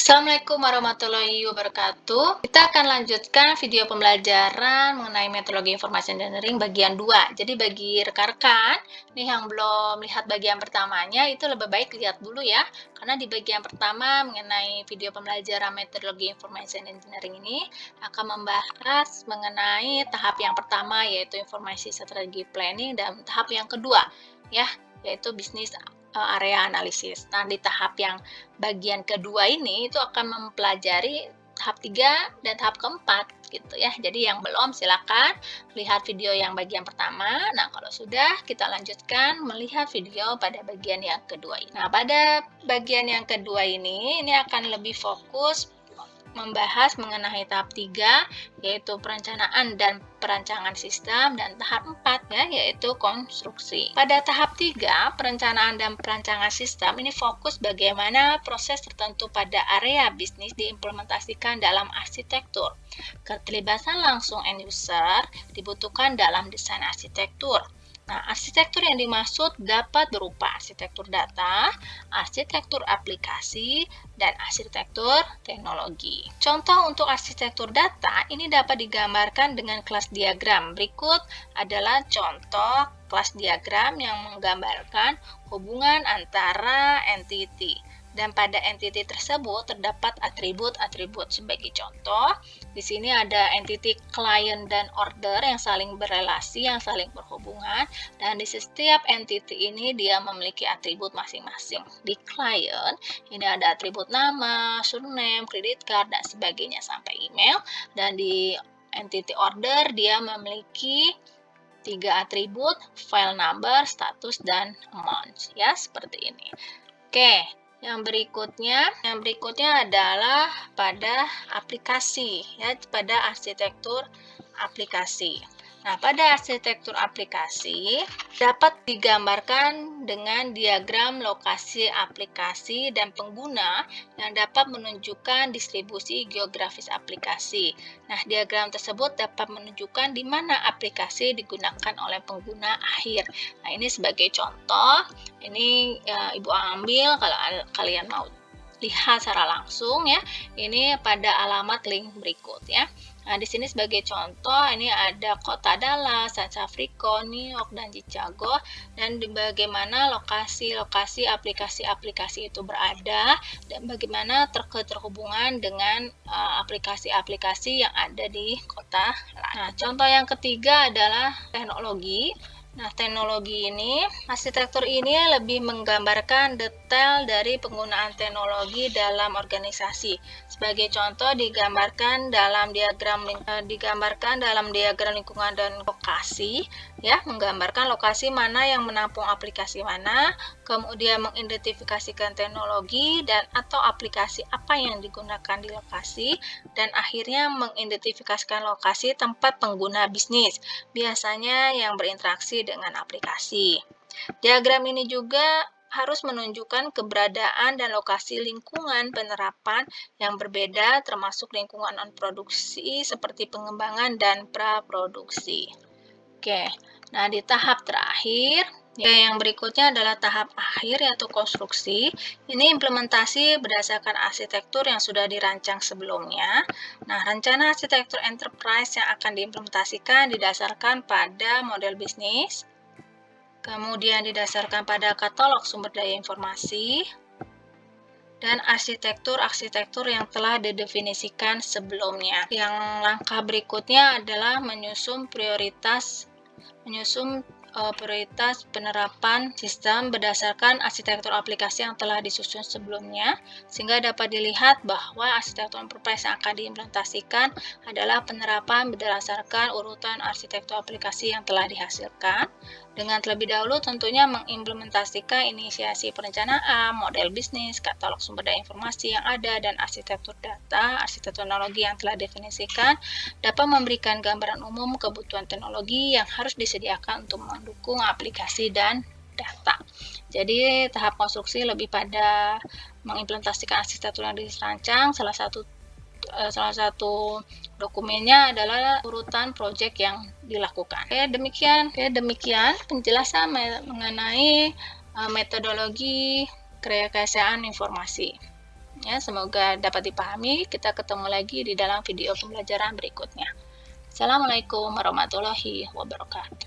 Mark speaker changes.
Speaker 1: Assalamualaikum warahmatullahi wabarakatuh. Kita akan lanjutkan video pembelajaran mengenai metodologi information engineering bagian 2. Jadi bagi rekan-rekan nih yang belum lihat bagian pertamanya itu lebih baik lihat dulu ya. Karena di bagian pertama mengenai video pembelajaran metodologi information engineering ini akan membahas mengenai tahap yang pertama yaitu informasi strategi planning dan tahap yang kedua ya yaitu bisnis area analisis. Nah, di tahap yang bagian kedua ini itu akan mempelajari tahap 3 dan tahap keempat gitu ya. Jadi yang belum silakan lihat video yang bagian pertama. Nah, kalau sudah kita lanjutkan melihat video pada bagian yang kedua ini. Nah, pada bagian yang kedua ini akan lebih fokus membahas mengenai tahap 3 yaitu perencanaan dan perancangan sistem dan tahap 4 ya yaitu konstruksi. Pada tahap 3 perencanaan dan perancangan sistem ini fokus bagaimana proses tertentu pada area bisnis diimplementasikan dalam arsitektur. Keterlibatan langsung end user dibutuhkan dalam desain arsitektur. Nah, arsitektur yang dimaksud dapat berupa arsitektur data, arsitektur aplikasi, dan arsitektur teknologi. Contoh untuk arsitektur data ini dapat digambarkan dengan kelas diagram. Berikut adalah contoh kelas diagram yang menggambarkan hubungan antara entity. Dan pada entity tersebut terdapat atribut-atribut. Sebagai contoh, di sini ada entity client dan order yang saling berelasi, yang saling berhubungan, dan di setiap entity ini dia memiliki atribut masing-masing. Di client, ini ada atribut nama, surname, credit card, dan sebagainya sampai email. Dan di entity order, dia memiliki 3 atribut, file number, status, dan amount. Ya, seperti ini. Oke. Yang berikutnya adalah pada aplikasi, ya, pada arsitektur aplikasi. Nah, pada arsitektur aplikasi dapat digambarkan dengan diagram lokasi aplikasi dan pengguna yang dapat menunjukkan distribusi geografis aplikasi. Nah, diagram tersebut dapat menunjukkan di mana aplikasi digunakan oleh pengguna akhir. Nah, ini sebagai contoh, ini Ibu ambil kalau kalian mau lihat secara langsung ya. Ini pada alamat link berikut ya. Nah, di sini sebagai contoh ini ada kota Dallas, San Francisco, New York, dan Chicago, dan bagaimana lokasi-lokasi aplikasi-aplikasi itu berada dan bagaimana terhubungan dengan aplikasi-aplikasi yang ada di kota lain. Nah, contoh yang ketiga adalah teknologi. Nah, teknologi ini, arsitektur ini lebih menggambarkan detail dari penggunaan teknologi dalam organisasi. Sebagai contoh digambarkan dalam diagram lingkungan dan lokasi, ya, menggambarkan lokasi mana yang menampung aplikasi mana, kemudian mengidentifikasikan teknologi dan atau aplikasi apa yang digunakan di lokasi, dan akhirnya mengidentifikasikan lokasi tempat pengguna bisnis, biasanya yang berinteraksi dengan aplikasi. Diagram ini juga harus menunjukkan keberadaan dan lokasi lingkungan penerapan yang berbeda termasuk lingkungan non-produksi seperti pengembangan dan praproduksi. Oke, nah di tahap terakhir, yang berikutnya adalah tahap akhir yaitu konstruksi. Ini implementasi berdasarkan arsitektur yang sudah dirancang sebelumnya. Nah, rencana arsitektur enterprise yang akan diimplementasikan didasarkan pada model bisnis, kemudian didasarkan pada katalog sumber daya informasi, dan arsitektur yang telah didefinisikan sebelumnya. Yang langkah berikutnya adalah menyusun prioritas penerapan sistem berdasarkan arsitektur aplikasi yang telah disusun sebelumnya, sehingga dapat dilihat bahwa arsitektur enterprise yang akan diimplementasikan adalah penerapan berdasarkan urutan arsitektur aplikasi yang telah dihasilkan, dengan terlebih dahulu tentunya mengimplementasikan inisiasi perencanaan, model bisnis, katalog sumber daya informasi yang ada, dan arsitektur data, arsitektur teknologi yang telah definisikan, dapat memberikan gambaran umum kebutuhan teknologi yang harus disediakan untuk mendukung aplikasi dan data. Jadi tahap konstruksi lebih pada mengimplementasikan arsitektur yang dirancang. Salah satu dokumennya adalah urutan proyek yang dilakukan. Demikian penjelasan mengenai metodologi kerekayasaan informasi. Ya, semoga dapat dipahami. Kita ketemu lagi di dalam video pembelajaran berikutnya. Assalamualaikum warahmatullahi wabarakatuh.